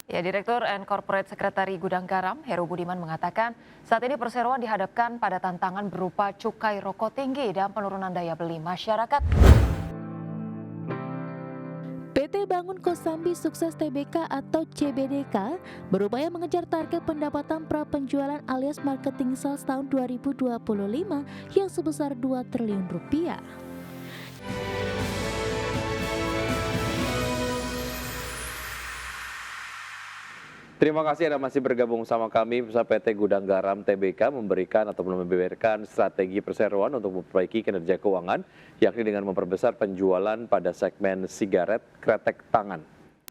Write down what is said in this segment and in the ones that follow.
Ya, Direktur and Corporate Secretary Gudang Garam, Heru Budiman mengatakan saat ini perseroan dihadapkan pada tantangan berupa cukai rokok tinggi dan penurunan daya beli masyarakat. PT Bangun Kosambi Sukses Tbk atau CBDK berupaya mengejar target pendapatan prapenjualan alias marketing sales tahun 2025 yang sebesar 2 triliun rupiah. Terima kasih Anda masih bergabung sama kami. PT Gudang Garam Tbk memberikan atau membeberkan strategi perseroan untuk memperbaiki kinerja keuangan, yakni dengan memperbesar penjualan pada segmen sigaret kretek tangan.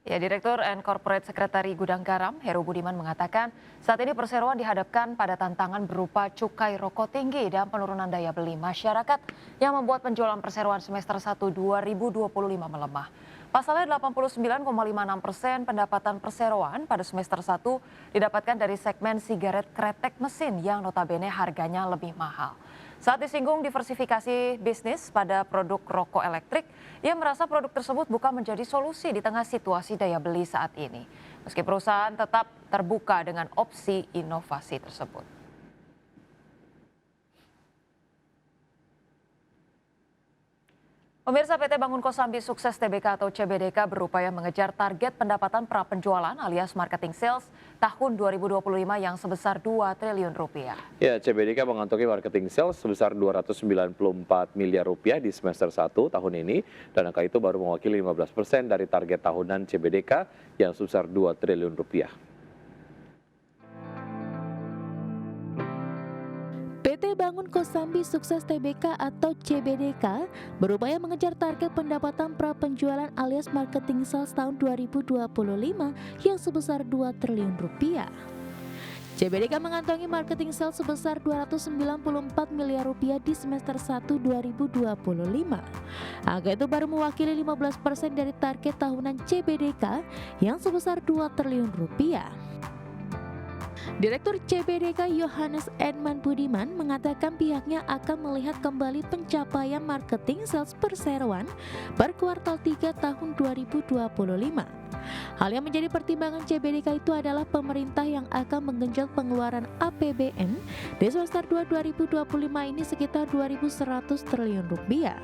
Ya, Direktur and Corporate Secretary Gudang Garam, Heru Budiman mengatakan saat ini perseroan dihadapkan pada tantangan berupa cukai rokok tinggi dan penurunan daya beli masyarakat yang membuat penjualan perseroan semester 1 2025 melemah. Pasalnya 89,56% pendapatan perseroan pada semester 1 didapatkan dari segmen sigaret kretek mesin yang notabene harganya lebih mahal. Saat disinggung diversifikasi bisnis pada produk rokok elektrik, ia merasa produk tersebut bukan menjadi solusi di tengah situasi daya beli saat ini. Meski perusahaan tetap terbuka dengan opsi inovasi tersebut. Pemirsa, PT Bangun Kosambi Sukses Tbk atau CBDK berupaya mengejar target pendapatan prapenjualan alias marketing sales tahun 2025 yang sebesar 2 triliun rupiah. Ya, CBDK mengantongi marketing sales sebesar 294 miliar rupiah di semester 1 tahun ini, dan angka itu baru mewakili 15% dari target tahunan CBDK yang sebesar 2 triliun rupiah. PT Bangun Kosambi Sukses Tbk atau CBDK berupaya mengejar target pendapatan prapenjualan alias marketing sales tahun 2025 yang sebesar 2 triliun rupiah. CBDK mengantongi marketing sales sebesar 294 miliar rupiah di semester 1 2025. Angka itu baru mewakili 15% dari target tahunan CBDK yang sebesar 2 triliun rupiah. Direktur CBDK Yohanes Edman Budiman mengatakan pihaknya akan melihat kembali pencapaian marketing sales perseroan per kuartal 3 tahun 2025. Hal yang menjadi pertimbangan CBDK itu adalah pemerintah yang akan menggenjot pengeluaran APBN di semester 2 2025 ini sekitar 2.100 triliun rupiah.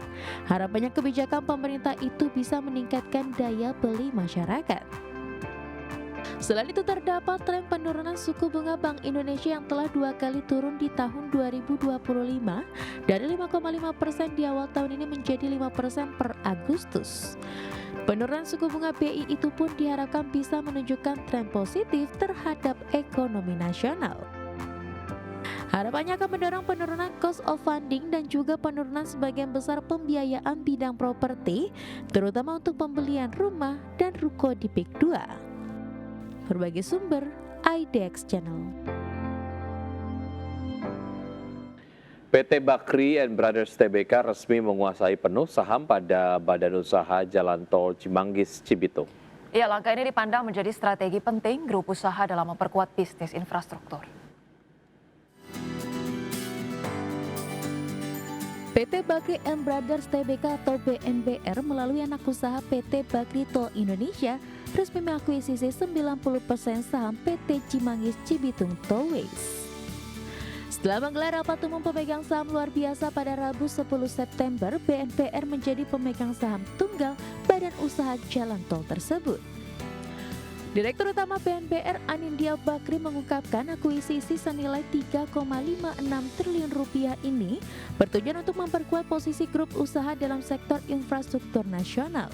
Harapannya kebijakan pemerintah itu bisa meningkatkan daya beli masyarakat. Selain itu terdapat tren penurunan suku bunga Bank Indonesia yang telah 2 kali turun di tahun 2025 dari 5,5% di awal tahun ini menjadi 5% per Agustus. Penurunan suku bunga BI itu pun diharapkan bisa menunjukkan tren positif terhadap ekonomi nasional. Harapannya akan mendorong penurunan cost of funding dan juga penurunan sebagian besar pembiayaan bidang properti, terutama untuk pembelian rumah dan ruko di PIK 2. Berbagai sumber, IDX Channel. PT Bakri and Brothers Tbk resmi menguasai penuh saham pada Badan Usaha Jalan Tol Cimanggis Cibitung. Ya, langkah ini dipandang menjadi strategi penting grup usaha dalam memperkuat bisnis infrastruktur. PT Bakri and Brothers Tbk atau BNBR melalui anak usaha PT Bakri Tol Indonesia resmi mengakuisisi 90% saham PT Cimanggis Cibitung Tollways. Setelah menggelar rapat umum pemegang saham luar biasa pada Rabu 10 September, BNBR menjadi pemegang saham tunggal badan usaha jalan tol tersebut. Direktur Utama BNBR Anindya Bakri mengungkapkan akuisisi senilai 3,56 triliun rupiah ini bertujuan untuk memperkuat posisi grup usaha dalam sektor infrastruktur nasional.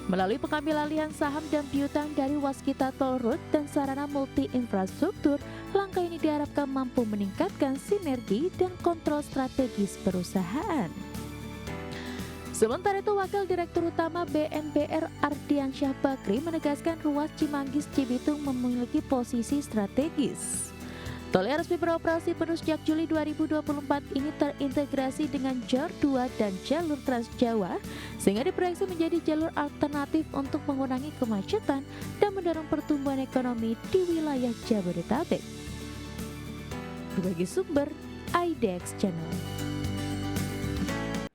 Melalui pengambil alihan saham dan piutang dari Waskita Toll Road dan sarana multi infrastruktur, langkah ini diharapkan mampu meningkatkan sinergi dan kontrol strategis perusahaan. Sementara itu, Wakil Direktur Utama BNBR Ardiansyah Bakri menegaskan ruas Cimanggis Cibitung memiliki posisi strategis. Tol yang resmi beroperasi penuh sejak Juli 2024 ini terintegrasi dengan JOR 2 dan jalur Trans Jawa, sehingga diproyeksi menjadi jalur alternatif untuk mengurangi kemacetan dan mendorong pertumbuhan ekonomi di wilayah Jabodetabek. Berbagai sumber, IDX Channel.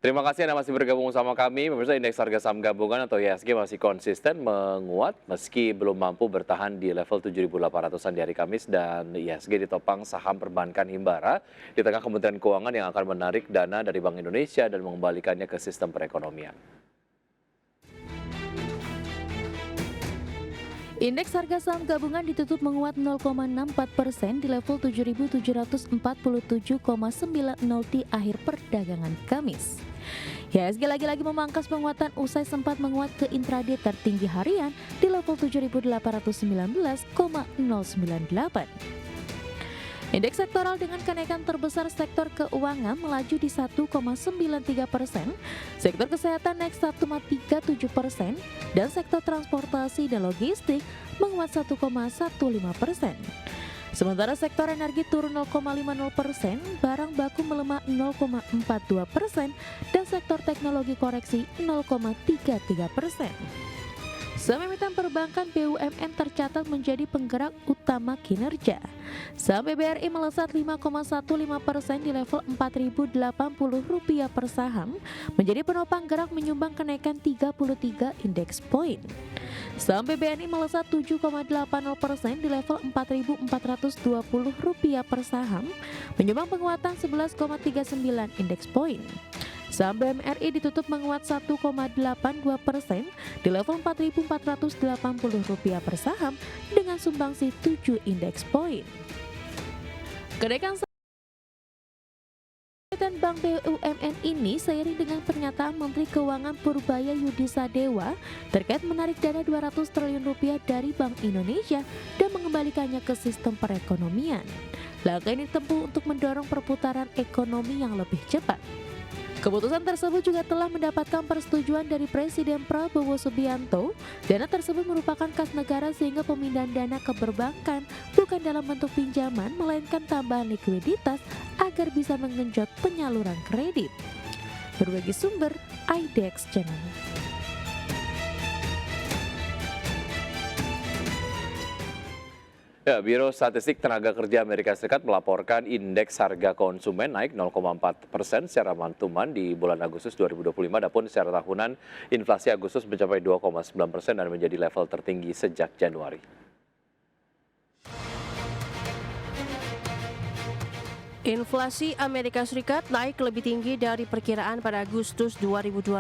Terima kasih Anda masih bergabung sama kami. Pemirsa, indeks harga saham gabungan atau IHSG masih konsisten menguat meski belum mampu bertahan di level 7.800-an di hari Kamis, dan IHSG ditopang saham perbankan Himbara di tengah Kementerian Keuangan yang akan menarik dana dari Bank Indonesia dan mengembalikannya ke sistem perekonomian. Indeks harga saham gabungan ditutup menguat 0,64% di level 7.747,90 di akhir perdagangan Kamis. IHSG lagi-lagi memangkas penguatan usai sempat menguat ke intraday tertinggi harian di level 7.819,098. Indeks sektoral dengan kenaikan terbesar sektor keuangan melaju di 1,93%, sektor kesehatan naik 1,37%, dan sektor transportasi dan logistik menguat 1,15%. Sementara sektor energi turun 0,50%, barang baku melemah 0,42%, dan sektor teknologi koreksi 0,33%. Saham emiten perbankan BUMN tercatat menjadi penggerak utama kinerja. Saham BBRI melesat 5,15% di level Rp4.080 per saham, menjadi penopang gerak menyumbang kenaikan 33 indeks poin. Saham BBNI melesat 7,80% di level Rp4.420 per saham, menyumbang penguatan 11,39 indeks poin. Saham BMRI ditutup menguat 1,82% di level Rp4.480 per saham dengan sumbangsi 7 indeks poin. Kenaikan dan Bank BUMN ini seiring dengan pernyataan Menteri Keuangan Purbaya Yudisadewa terkait menarik dana Rp200 triliun dari Bank Indonesia dan mengembalikannya ke sistem perekonomian. Langkah ini ditempuh untuk mendorong perputaran ekonomi yang lebih cepat. Keputusan tersebut juga telah mendapatkan persetujuan dari Presiden Prabowo Subianto. Dana tersebut merupakan kas negara sehingga pemindahan dana ke perbankan bukan dalam bentuk pinjaman, melainkan tambahan likuiditas agar bisa mengenjot penyaluran kredit. Berbagi sumber, IDEX Channel. Ya, Biro Statistik Tenaga Kerja Amerika Serikat melaporkan indeks harga konsumen naik 0,4% secara month-to-month di bulan Agustus 2025, adapun secara tahunan inflasi Agustus mencapai 2,9% dan menjadi level tertinggi sejak Januari. Inflasi Amerika Serikat naik lebih tinggi dari perkiraan pada Agustus 2025.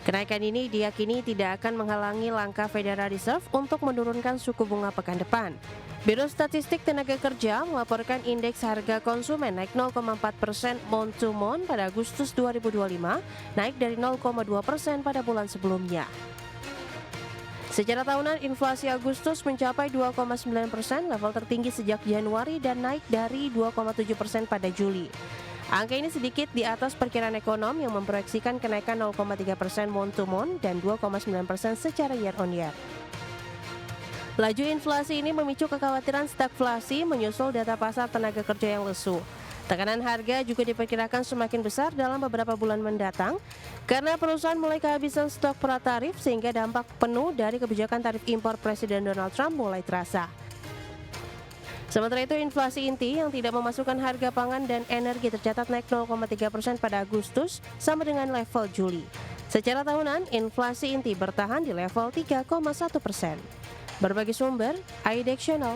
Kenaikan ini diyakini tidak akan menghalangi langkah Federal Reserve untuk menurunkan suku bunga pekan depan. Biro Statistik Tenaga Kerja melaporkan indeks harga konsumen naik 0,4% month to month pada Agustus 2025, naik dari 0,2% pada bulan sebelumnya. Secara tahunan, inflasi Agustus mencapai 2,9%, level tertinggi sejak Januari, dan naik dari 2,7% pada Juli. Angka ini sedikit di atas perkiraan ekonom yang memproyeksikan kenaikan 0,3% month to month dan 2,9% secara year on year. Laju inflasi ini memicu kekhawatiran stagflasi menyusul data pasar tenaga kerja yang lesu. Tekanan harga juga diperkirakan semakin besar dalam beberapa bulan mendatang karena perusahaan mulai kehabisan stok pratarif sehingga dampak penuh dari kebijakan tarif impor Presiden Donald Trump mulai terasa. Sementara itu, inflasi inti yang tidak memasukkan harga pangan dan energi tercatat naik 0,3% pada Agustus sama dengan level Juli. Secara tahunan, inflasi inti bertahan di level 3,1%. Berbagi sumber, IDEX Channel.